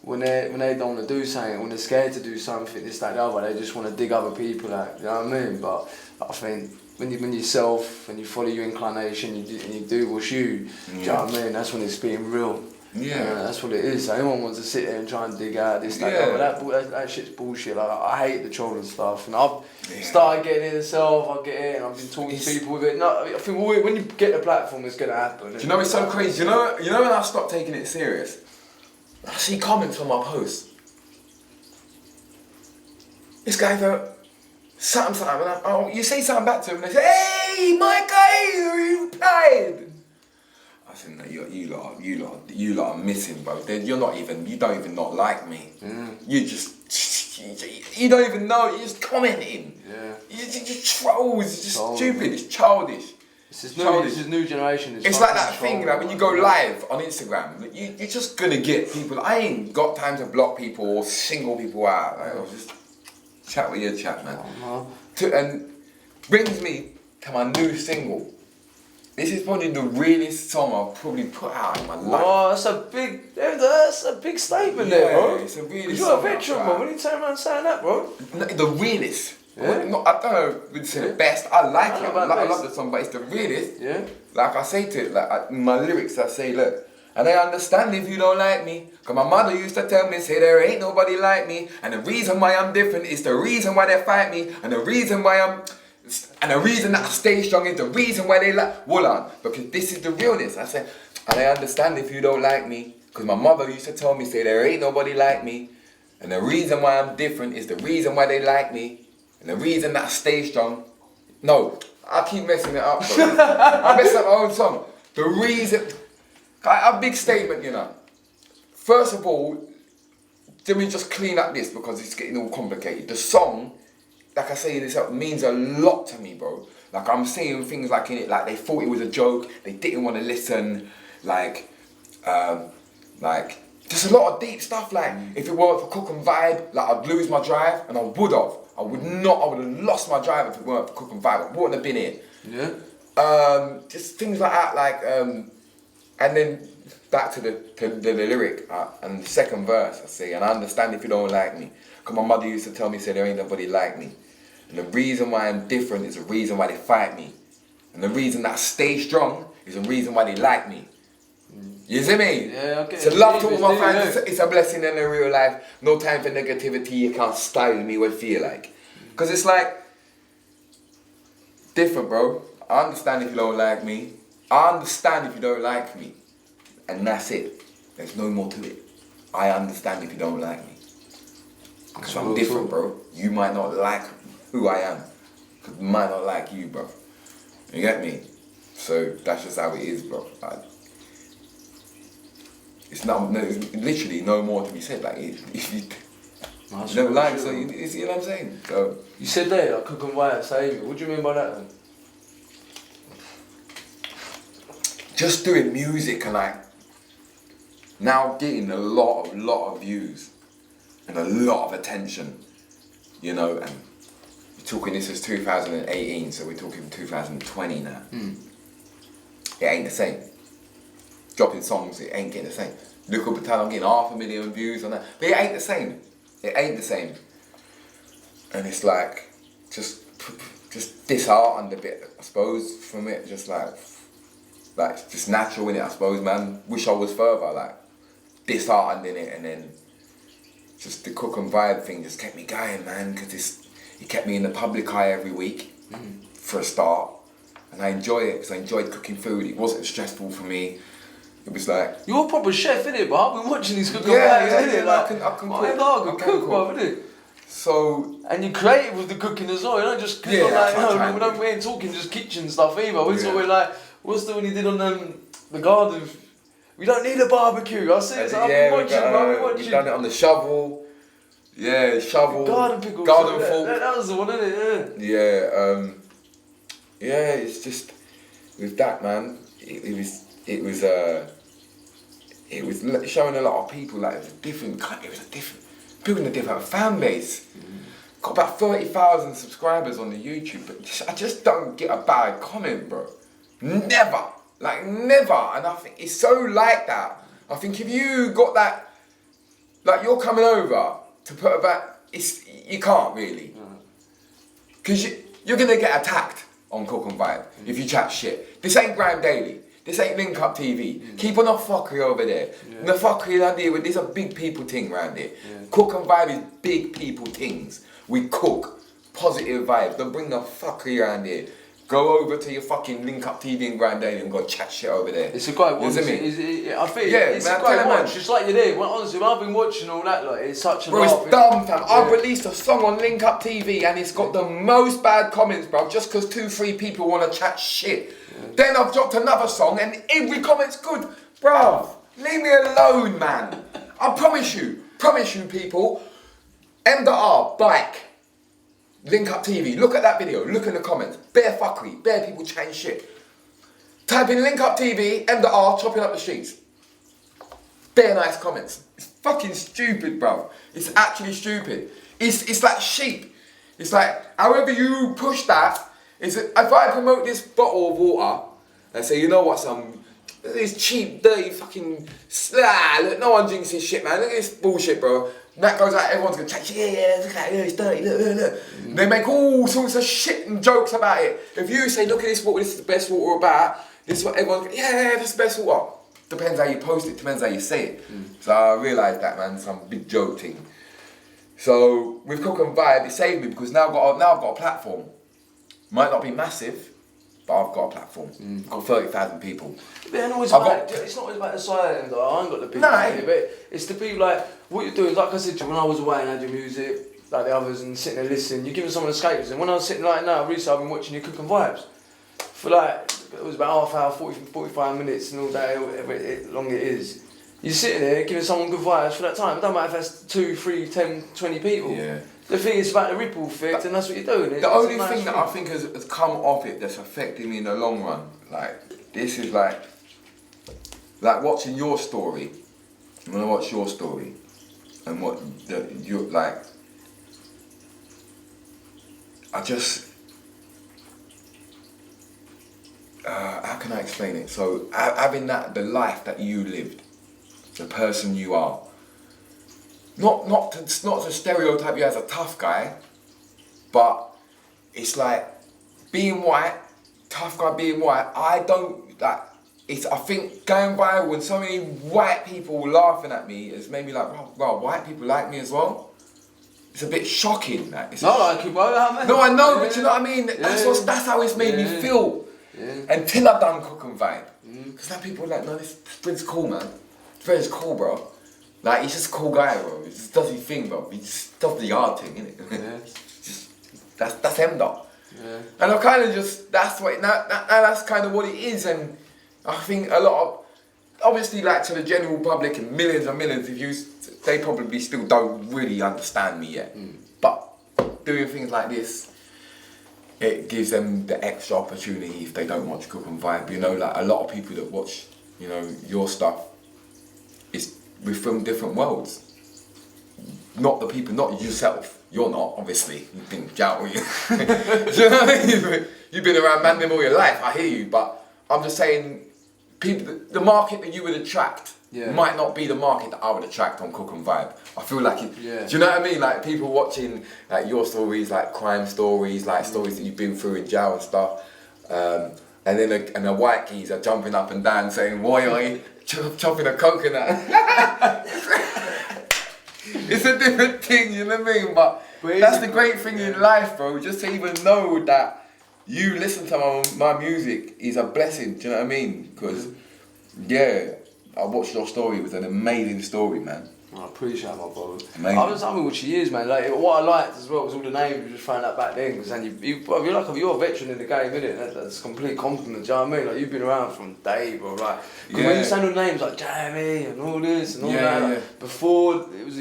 when they don't want to do something, when they're scared to do something, this, that, the other, they just want to dig other people out, you know what I mean? But I think when yourself and you follow your inclination, and you do what's you, do you know what I mean? That's when it's being real. Yeah, that's what it is. So anyone wants to sit there and try and dig out this, that shit's bullshit. Like, I hate the trolling stuff, and I've started getting it myself. I get it, and I've been talking to people with it. No, I think when you get the platform, it's gonna happen. Do you know it's so crazy? You know when I stopped taking it serious, I see comments on my posts. This guy go, something, and you say something back to him, and they say, hey, my guy, you played. I said, no, you lot are missing, bro. You don't even not like me. You don't even know, you're just commenting. Yeah. You're just trolls, it's just Trolls, stupid, man. it's childish. This is new generation. It's like that thing, like when you go live on Instagram, you're just gonna get people. I ain't got time to block people or single people out. Like, I'll just chat with your chat, man. And brings me to my new single. This is probably the realest song I've probably put out in my life. Oh, that's a big statement there, bro. It's a realist. You're a veteran, bro. When you turn around saying that, bro. The realest. Yeah. I don't know if it's the best. I like it. I best. love the song, but it's the realest. Yeah. Like I say to it, like in my lyrics, I say, look, and I understand if you don't like me, cause my mother used to tell me, say there ain't nobody like me, and the reason why I'm different is the reason why they fight me, and the reason that I stay strong is the reason why they like, hold on, because this is the realness. I say, and I understand if you don't like me, cause my mother used to tell me, say there ain't nobody like me, and the reason why I'm different is the reason why they like me, and the reason that I stay strong. No, I keep messing it up, bro. I messed up my own song. The reason, a big statement, you know. First of all, let me just clean up this because it's getting all complicated. The song, like I say in this up, means a lot to me, bro. Like I'm saying things like in it, like they thought it was a joke, they didn't want to listen, like just a lot of deep stuff. Like if it weren't for Cook and Vibe, like I'd lose my drive, and I would have. I would have lost my drive if it weren't for Cook and Vibe. I wouldn't have been here. Yeah. Just things like that, like, and then back to the lyric and the second verse. I say, and I understand if you don't like me, cause my mother used to tell me, say there ain't nobody like me, and the reason why I'm different is the reason why they fight me, and the reason that I stay strong is the reason why they like me. You see me? Yeah, okay. It's a love to all my fans. It's a blessing in the real life. No time for negativity. You can't style me what I feel like. Because it's like, different, bro. I understand if you don't like me. I understand if you don't like me. And that's it. There's no more to it. I understand if you don't like me. Because I'm different, bro. You might not like who I am. Because I might not like you, bro. You get me? So that's just how it is, bro. It's literally no more to be said. Like, if you don't like, so you know what I'm saying? So, you said there, like Cook and Vibe, save you. What do you mean by that then? just doing music and like now getting a lot of views and a lot of attention, you know, and we're talking, this is 2018, so we're talking 2020 now. It ain't the same. Dropping songs, it ain't getting the same. Lyrical Battalion, I'm getting 500,000 views on that, but it ain't the same. It ain't the same. And it's like, just disheartened a bit, I suppose, from it, just like just natural in it, I suppose, man. Wish I was further, like, disheartened in it, and then just the Cook and Vibe thing just kept me going, man, because it kept me in the public eye every week, for a start, and I enjoy it, because I enjoyed cooking food. It wasn't stressful for me. It was like... You're a proper chef, innit, bro? I've been watching these Cook and Vibes, Vibes, innit? Like, I can cook. I can cook, bro, innit? So... And you're creative with the cooking as well, you don't just cook on like, we ain't talking just kitchen stuff either. We're talking like, what's the one you did on the garden? We don't need a barbecue, I see it, so I've been watching, bro, we've watching. We've done it on the shovel. Yeah, shovel. Garden pickles. Garden fork. That was the one, innit? Yeah. Yeah, it's just, with that, man, it was showing a lot of people like it was a different building a different fan base. Got about 30,000 subscribers on the YouTube, but I just don't get a bad comment, bro. Never. Like, never. And I think it's so like that. I think if you got that, like, you're coming over to put a back, you can't really. Because you're going to get attacked on Cook and Vibe if you chat shit. This ain't Grime Daily. This ain't Link Up TV. Keep on the fuckery over there. The fuckery I deal with, these are big people thing around here. Cook and Vibe is big people things. We cook, positive vibes. Don't bring the fuckery around here. go over to your fucking Link Up TV in Grandale and go chat shit over there. It's a great one. I think Yeah, it's man, a great tell one. him, It's just like you're there. Well, honestly, when I've been watching all that, like, it's such a Bro, laugh. it's dumb, fam. Yeah. I've released a song on Link Up TV and it's got the most bad comments, bro, just because 2-3 people want to chat shit. Yeah. Then I've dropped another song and every comment's good. Bro, leave me alone, man. I promise you, people. MDotR, bike. Link Up TV, look at that video, look in the comments. Bare fuckery, bare people chatting shit. Type in Link Up TV, MDotR, chopping up the streets. Bare nice comments. It's fucking stupid, bro. It's actually stupid. It's like sheep. It's like, however you push that, if I promote this bottle of water and say, you know what, this cheap, dirty fucking look, no one drinks this shit, man. Look at this bullshit, bro. And that goes out, everyone's gonna chat, yeah, look at it, it's dirty, look. They make all sorts of shit and jokes about it. If you say, look at this water, this is the best water about, this is what everyone's going, yeah, this is the best water. Depends how you post it, depends how you say it. So I realised that, man, some big joke thing. So with Cook and Vibe, it saved me because now I've got a platform. Might not be massive, but I've got a platform. I've got 30,000 people. But it's not always about the silent, though. I ain't got the big thing, but it's the people like, what you're doing, like I said to you, when I was away and had your music, like the others, and sitting there listening, you're giving someone escapes. And when I was sitting like now, recently I've been watching your Cook and Vibes. For like, it was about half hour, 45 minutes and all day, however long it is. You're sitting there giving someone good vibes for that time. It doesn't matter if that's 2, 3, 10, 20 people. Yeah. The thing is about the ripple effect, and that's what you're doing. The only thing that I think has come off it that's affecting me in the long run, like, this is like watching your story. When I watch your story, and what you're like, I just, how can I explain it? So having the life that you lived, the person you are. Not to stereotype you as a tough guy, but it's like being white, tough guy being white. I think going viral when so many white people laughing at me has made me like, wow, white people like me as well. It's a bit shocking. Like, like you, bro. No, I know, but you know what I mean. That's how it's made me feel. Yeah. Until I've done Cook and Vibe, because now people are like, no, this Prince cool, man. Prince cool, bro. Like, he's just a cool guy, bro. He just does his thing, bro. He just does the hard thing, innit? Yeah. That's MDotR. Yeah. And I kind of just, that's kind of what it is. And I think a lot of, obviously, like, to the general public and millions, they probably still don't really understand me yet. But doing things like this, it gives them the extra opportunity if they don't watch Cook and Vibe. You know, like, a lot of people that watch, you know, your stuff, we film different worlds. Not the people, not yourself. You're not, obviously. You've been out. Do you know what I mean? You've been around man all your life, I hear you, but I'm just saying, people, the market that you would attract might not be the market that I would attract on Cook and Vibe. I feel like it, do you know what I mean? Like, people watching like your stories, like crime stories, like stories that you've been through in jail and stuff, and then a white geezer jumping up and down saying, "Why chopping a coconut?" It's a different thing, you know what I mean? But that's the great thing in life, bro. Just to even know that you listen to my music is a blessing. Do you know what I mean? Because I watched your story. It was an amazing story, man. I appreciate my brother. Amazing. I've been watching years, man. Like, what I liked as well was all the names you just found out back then. Because you're a veteran in the game, innit? That's a complete compliment. Do you know what I mean? Like, you've been around from day, bro. Like, when you say all the names like Jamie and all this and all that, like, before it was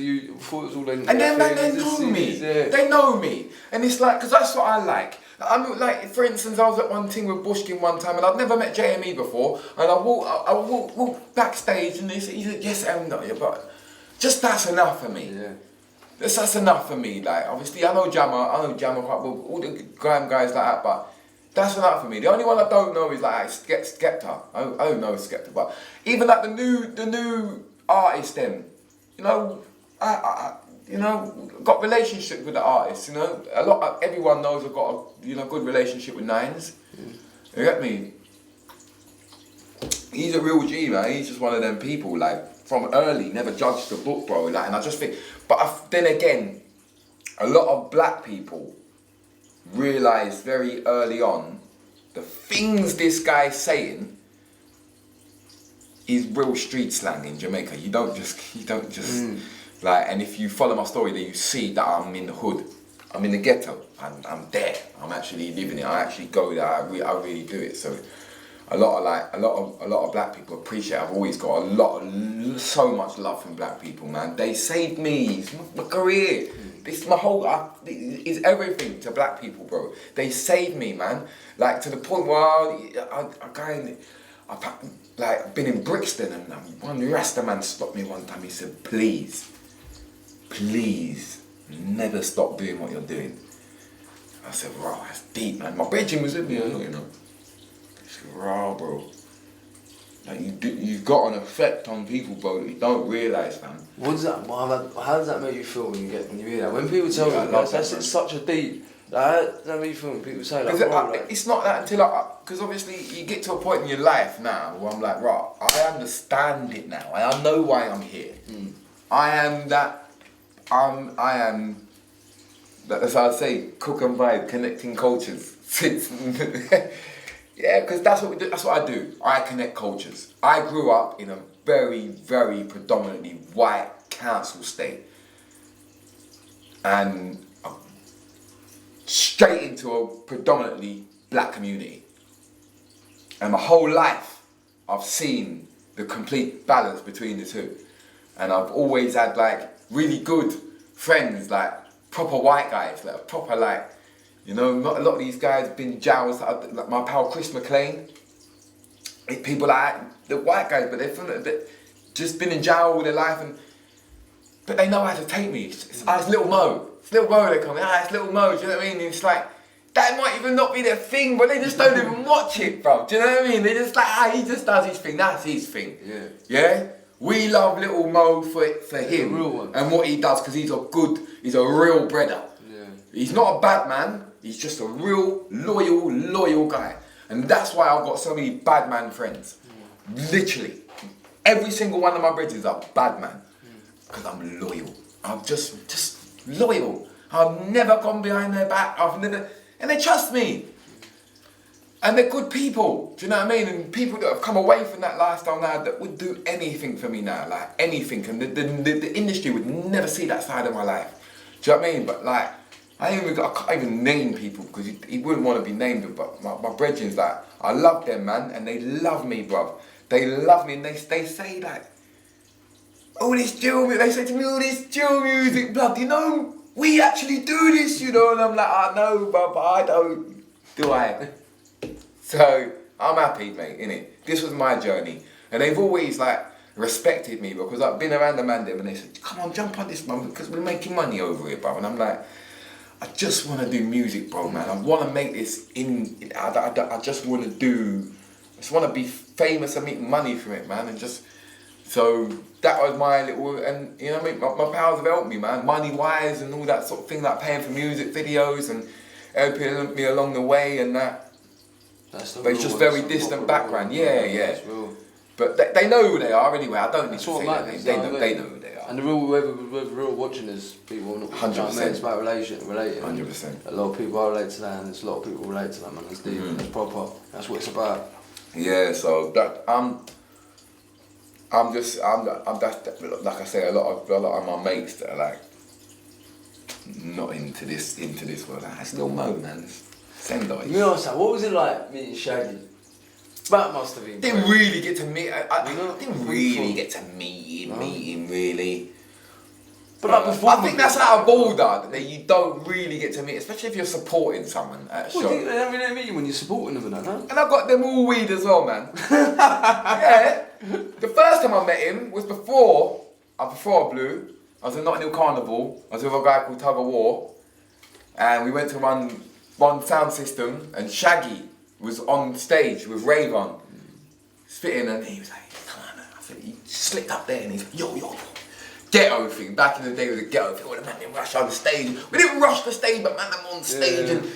all them. And then, man, they know me. Yeah. They know me, and it's like, because that's what I like. I'm like, for instance, I was at one thing with Bushkin one time, and I'd never met JME before, and I walked backstage, and he said, "Yes, MDotR, but." Just that's enough for me. Yeah. That's enough for me. Like, obviously, I know Jammer quite well, all the grime guys like that, but that's enough for me. The only one I don't know is like Skepta. I don't know Skepta, but even like the new artists, them, you know, I got relationship with the artists. You know, everyone knows I've got a good relationship with Nines. You get me? He's a real G, man. He's just one of them people, like, from early, never judged the book, bro. Like, and I just think, but then again, a lot of black people realised very early on the things this guy's saying is real street slang in Jamaica. You don't just like, and if you follow my story, then you see that I'm in the hood. I'm in the ghetto. I'm there. I'm actually living it. I actually go there. I really do it. So a lot of black people appreciate. I've always got so much love from black people, man. They saved me. It's my career. This is my whole. It's everything to black people, bro. They saved me, man. Like to the point where I've been in Brixton, and one Rasta man stopped me one time. He said, please, never stop doing what you're doing. I said, wow, that's deep, man. My bedroom was with me, you know. He said, wow, bro. Like you've got an effect on people, bro, that you don't realise, man. What does that? How does that make you feel when you hear that? When people tell me that's such a deep. Like, how does that make you feel when people say like, it's not that until because obviously you get to a point in your life now where I'm like, right, I understand it now. I know why I'm here. I am, that's how I say, cook and vibe, connecting cultures. Yeah, because that's what we do. That's what I do. I connect cultures. I grew up in a very, very predominantly white council state, and straight into a predominantly black community. And my whole life, I've seen the complete balance between the two. And I've always had like really good friends, like proper white guys, like proper like, you know, not a lot of these guys been jowls, like my pal Chris McLean. People like the white guys, but they've just been in jail all their life, but they know how to take me. It's Little Mo. It's Little Mo, they call me. It's Little Mo, do you know what I mean? It's like, that might even not be their thing, but they just don't even watch it, bro. Do you know what I mean? They just like, he just does his thing, that's his thing. Yeah? We love Little Mo for him and what he does, because he's a real brother. Yeah. He's not a bad man, he's just a real loyal guy. And that's why I've got so many bad man friends. Literally. Every single one of my brothers are bad man. Because I'm loyal. I'm just loyal. I've never gone behind their back. And they trust me. And they're good people. Do you know what I mean? And people that have come away from that lifestyle now that would do anything for me now. Like anything. And the industry would never see that side of my life. Do you know what I mean? But like, I can't even name people because he wouldn't want to be named. But my brethren's like, I love them, man. And they love me, bruv. They love me. And they say like, oh, this drill music. They say to me, oh, this drill music, blood. You know, we actually do this, you know. And I'm like, I know, but I don't. Do I? So I'm happy, mate, innit? This was my journey. And they've always like respected me because I've been around the man them and they said, come on, jump on this, man, because we're making money over it, bro. And I'm like, I just want to do music, bro, man. I want to make this I just want to be famous and make money from it, man. And just, so that was my little, and you know what I mean? My pals have helped me, man, money-wise and all that sort of thing, like paying for music videos and helping me along the way and that. But it's just very distant background, yeah. But they know who they are anyway. I don't need to say that. They know who they are. And the real watching is people. 100%. It's about relating. 100%. A lot of people relate to that, and there's a lot of people relate to that, man. It's deep. It's proper. That's what it's about. Yeah. So that I'm like I say, a lot of my mates that are like not into this world. Like, it's Lil Mo, man. Sendai. You know what was it like meeting Shaggy? That must have been. Didn't really get to meet. I didn't really get to meet him really. But like before, I think that's how a baller that you don't really get to meet, especially if you're supporting someone at a show. They don't meet you when you're supporting them and that, no? And I got them all weed as well, man. Yeah. The first time I met him was before I blew. I was in Notting Hill Carnival. I was with a guy called Tug of War, and we went to one sound system, and Shaggy was on stage with Rave on, spitting, and he was like, come on, man. I said, he slipped up there and he's like, yo. Ghetto thing, back in the day with the ghetto thing, where the man didn't rush on the stage. We didn't rush the stage, but man, I'm on stage and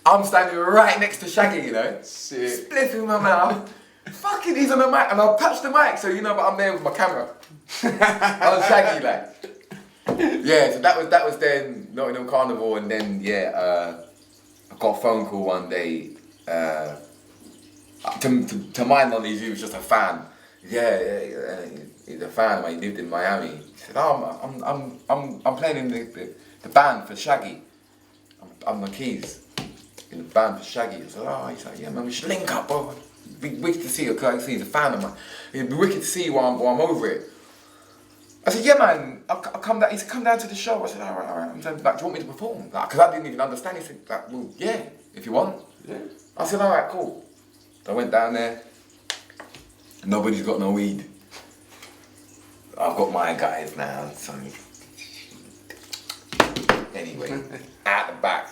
I'm standing right next to Shaggy, you know? Sick. Spliff in my mouth. Fucking, he's on the mic, and I'll touch the mic, so you know, but I'm there with my camera. I was Shaggy, like. Yeah, so that was then Notting Hill Carnival, and then I got a phone call one day to my knowledge, he was just a fan. He's a fan. He lived in Miami. He said, "Oh, I'm playing in the band for Shaggy. I'm the keys in the band for Shaggy." I said, "Oh," he's like, "Yeah, man, we should link up, bro. It'd be wicked to see you, because he's a fan of mine. It'd be wicked to see you while I'm over it." I said, "Yeah, man, I'll come down." He said, "Come down to the show." I said, "All right." I said, like, "Do you want me to perform?" Like, because I didn't even understand. He said, like, "Well, yeah, if you want." Yeah. I said, "All right, cool." So I went down there. Nobody's got no weed. I've got my guys now, so anyway, at the back,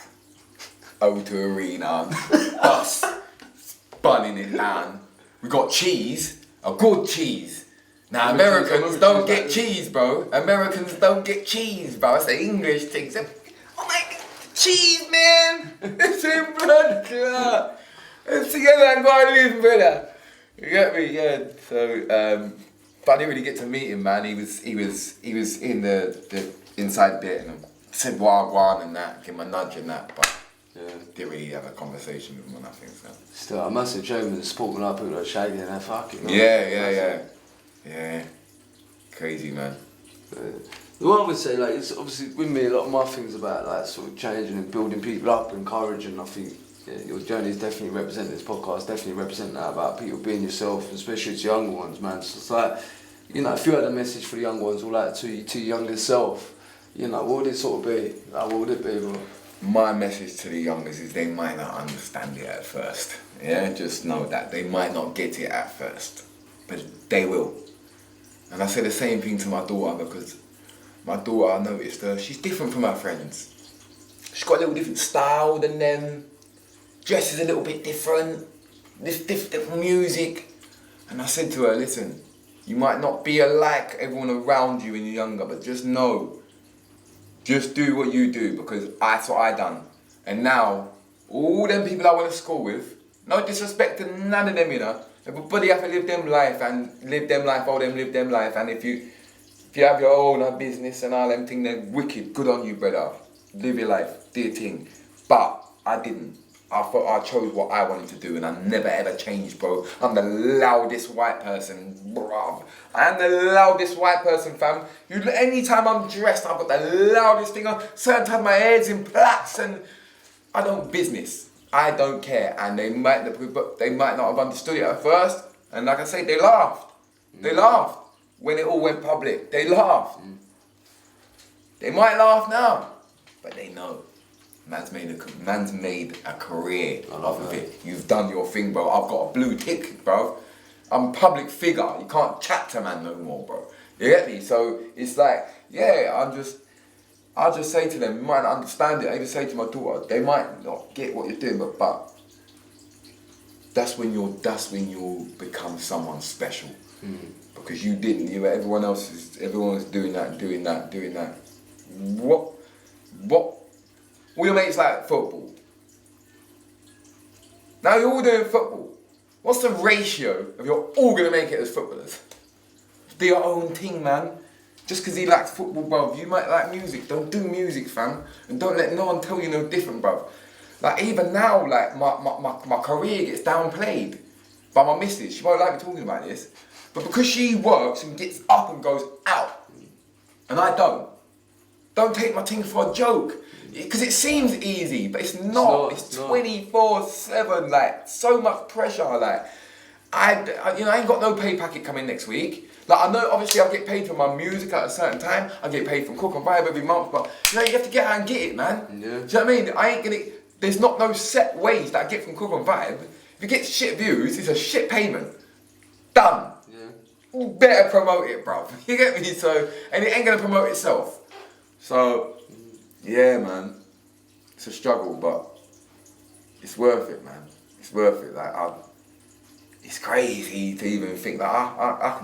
O2 Arena, bus, bunning it down. We got cheese, a good cheese. Now Americans don't get cheese, bro. Americans don't get cheese, bro. It's the English thing. Oh my God, cheese, man! It's in blood. It's together and go brother. You get me? Yeah. So, but I didn't really get to meet him, man. He was in the inside bit, and I said wagwan and that, give him a nudge and that, but didn't really have a conversation with him or nothing. So. Still, a massive German sporting up people like Shaggy and that fucking. Yeah. Crazy, man. The one I would say, like, it's obviously with me, a lot of my things about like sort of changing and building people up, encouraging. I think your journey is definitely representing this podcast, definitely representing that about people being yourself, especially to younger ones, man. So it's like, you know, if you had a message for the younger ones, or like to your younger self, you know, what would it sort of be? Like, what would it be, bro? My message to the youngers is they might not understand it at first. Yeah, just know that they might not get it at first, but they will. And I say the same thing to my daughter, because my daughter, I noticed her, she's different from her friends. She's got a little different style than them, dresses a little bit different, this different music. And I said to her, listen, you might not be alike everyone around you when you're younger, but just know, just do what you do, because that's what I done. And now, all them people I went to school with, no disrespect to none of them, you know, everybody have to live them life and live them life, all them live them life. And if you have your own business and all them things, they're wicked, good on you, brother. Live your life, do your thing. But I didn't. I thought I chose what I wanted to do, and I never ever changed, bro. I'm the loudest white person, bruv. I am the loudest white person, fam. Anytime I'm dressed, I've got the loudest thing on. Certain times my hair's in plaits, and I don't business. I don't care, and they might not have understood it at first. And like I say, they laughed. They laughed when it all went public. They laughed. They might laugh now, but they know. Man's made a career off of it. You've done your thing, bro. I've got a blue tick, bro. I'm a public figure. You can't chat to man no more, bro. You get me? So it's like, yeah, I'll just say to them, you might not understand it. I even say to my daughter, they might not get what you're doing, but that's when you'll become someone special. Because you didn't. Everyone's doing that. What? All your mates like football. Now you're all doing football. What's the ratio of you're all gonna make it as footballers? Do your own thing, man. Just because he likes football, bruv. You might like music. Don't do music, fam. And don't let no one tell you no different, bruv. Like even now, like my career gets downplayed by my missus. She won't like me talking about this. But because she works and gets up and goes out, and I don't take my thing for a joke. Because it seems easy, but it's not. It's 24/7, like so much pressure. Like I ain't got no pay packet coming next week. Like I know, obviously, I get paid for my music at a certain time. I get paid from Cook and Vibe every month, but you have to get out and get it, man. Yeah. Do you know what I mean? I ain't gonna. There's not no set wage that I get from Cook and Vibe. If you get shit views, it's a shit payment. Done. Yeah. You better promote it, bro. You get me? So, and it ain't gonna promote itself. So. Yeah, man, it's a struggle, but it's worth it, man. It's worth it. Like, it's crazy to even think that I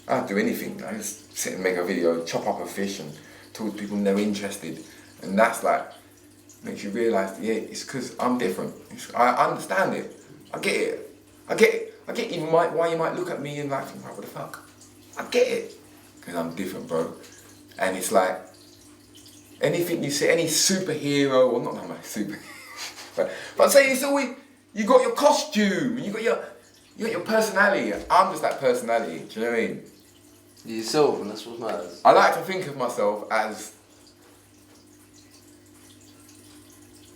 can do anything. I just sit and make a video, chop up a fish, and talk to people and they're interested, and that's like makes you realise, yeah, it's because I'm different. I understand it. I get it. I get even why you might look at me and like, what the fuck? I get it because I'm different, bro. And it's like. Anything you see, any superhero, or not my superhero, but say it's always, You got your costume. You got your personality. I'm just that personality. Do you know what I mean? You're yourself, and that's what matters. I like to think of myself as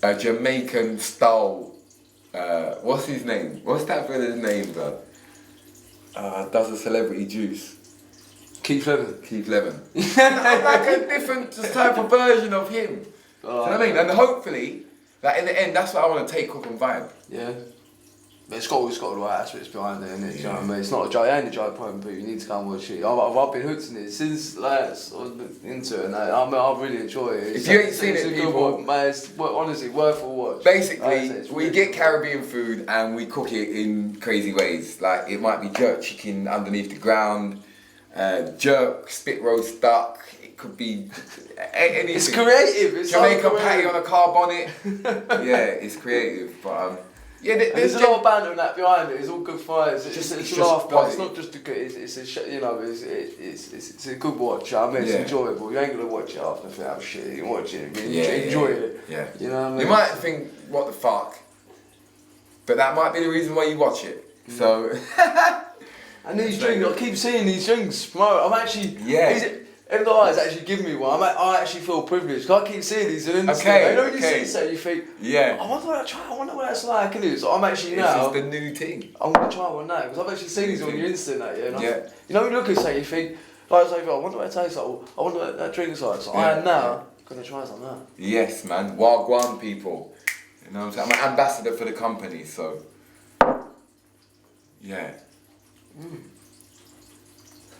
a Jamaican style. What's his name? What's that brother's name, bro? Does a celebrity juice. Keith Levin. Keith Levin. I'm like a different type of version of him. Do you know what I mean? And hopefully, like in the end, that's what I want to take Cook and Vibe. Yeah. But it's got the right aspects behind it, innit? You know what I mean? It's not a joke, it ain't a joke poem, but you need to go and watch it. I've been hooked in it since like, I was into it, and I really enjoy it. If you ain't seen it, people, man, it's honestly worth a watch. Basically, we get Caribbean food and we cook it in crazy ways. Like it might be jerk chicken underneath the ground, jerk spit roast duck. It could be anything. It's creative. It's Jamaican patty on a car bonnet. Yeah, it's creative, but. Yeah, there's a lot of banter and that behind it. It's all good fun. It's just laugh, but it's funny. not just a good. It's a you know. It's a good watch. I mean, it's enjoyable. You ain't gonna watch it after think, oh shit. You watch it. Enjoy it. Yeah. You know what I mean? You might think, what the fuck, but that might be the reason why you watch it. So. And these drinks, I keep seeing these drinks. Bro, I'm actually. Yeah. MDotR has actually given me one. I actually feel privileged. Cause I keep seeing these on Instagram. Okay, you know when you see so you think, yeah. I wonder what that's like. And it's, I'm actually now. This is the new thing. I'm gonna try one now because I've actually seen these on your Insta now. Yeah. You know when you look at something, you think, like, I wonder what it tastes like. Or, I wonder what that drink's like. So I am now gonna try some now. Yes, man. Wagwan people. You know what I'm saying? I'm an ambassador for the company, so. Yeah.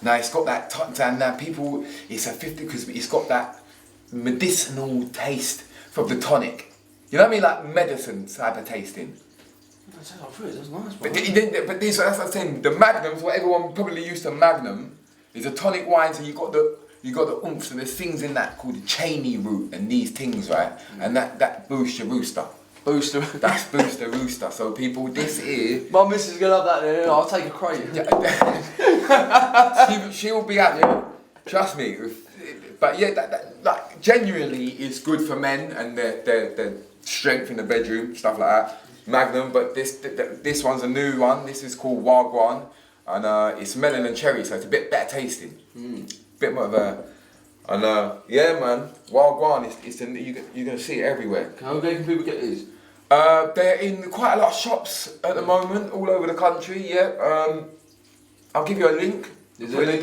Now it's got that and now people, it's a 50 because it's got that medicinal taste from the tonic. You know what I mean, like medicine type of tasting. That's nice. But this, that's what I'm saying. The Magnums, what everyone probably used to Magnum, is a tonic wine. So you got the oomph. And there's things in that called the Cheney root and these things, right? And that boosts your rooster. That's boost the rooster. So people, this is. My missus is gonna have that. Then I'll take a crate. she will be happy. Trust me. But yeah, that genuinely is good for men and their strength in the bedroom, stuff like that. Magnum, but this one's a new one. This is called Wagwan, and it's melon and cherry, so it's a bit better tasting. Bit more of a. And yeah, man, Wagwan. You're gonna see it everywhere. How can people get these? They're in quite a lot of shops at the moment, all over the country. Yeah. I'll give you a link. Is there a link?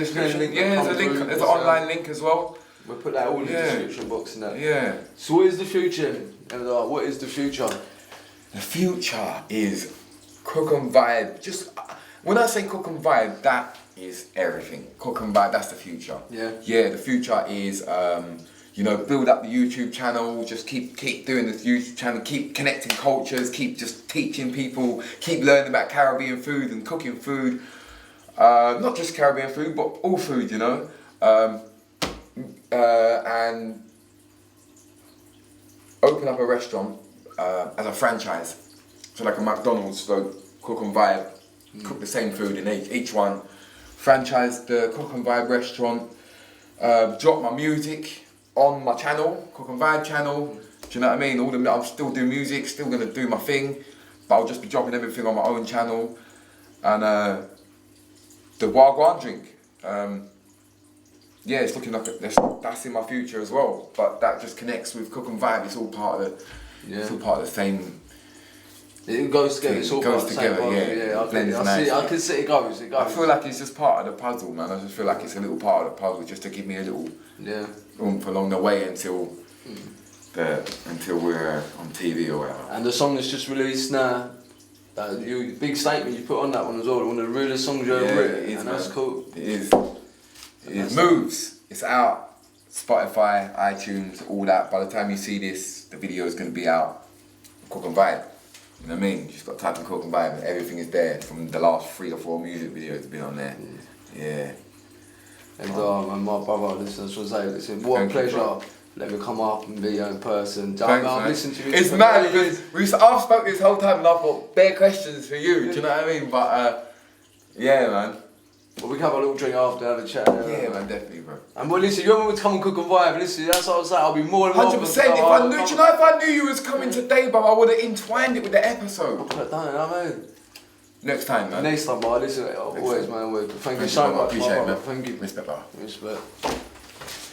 Yeah, there's a link. There's an online link as well. We'll put that all in the description box and that. Yeah. So what is the future? What is the future? The future is Cook and Vibe. Just when I say Cook and Vibe, that is everything. Cook and Vibe, that's the future. Yeah. Yeah, the future is build up the YouTube channel, just keep doing this YouTube channel, keep connecting cultures, keep just teaching people, keep learning about Caribbean food and cooking food. Not just Caribbean food, but all food, you know. And open up a restaurant as a franchise. So like a McDonald's, so Cook and Vibe, cook the same food in each one. Franchise the Cook and Vibe restaurant. Drop my music on my channel, Cook and Vibe channel. Do you know what I mean? I'm still doing music, still gonna do my thing, but I'll just be dropping everything on my own channel. And the Wagwan drink. Yeah, it's looking like that's in my future as well. But that just connects with Cook and Vibe. It's all part of it's all part of the same. It goes together. It's all goes part together. Of the same I can see it goes. It goes. I feel like it's just part of the puzzle, man. I just feel like it's a little part of the puzzle, just to give me a little oomph along the way until we're on TV or whatever. And the song that's just released now. Big statement you put on that one as well. One of the realest songs you ever written. It is, and that's cool. It is. It moves. It's out. Spotify, iTunes, all that. By the time you see this, the video is going to be out. Cook and Vibe. You know what I mean? You just got to type in Cook and Vibe and everything is there from the last 3 or 4 music videos have been on there. Yeah. And man, my brother, listen, what a pleasure. Let me come up and be in person. Thanks, I've listened to you. It's mad because I've spoke this whole time and I've got bare questions for you. Do you know what I mean? But yeah, man. But we can have a little drink after, have a chat. Yeah, man, definitely, bro. And well, listen, you want me to come and cook and vibe? Listen, that's what I was saying. I'll be more than welcome. 100%. If I knew, do you know, if I knew you was coming today, bro, I would have entwined it with the episode. I don't know, man. Next time, man. Next time, bro. Listen, always, man. Thank you so much, appreciate it, man. Thank you. Respect, bro. Respect.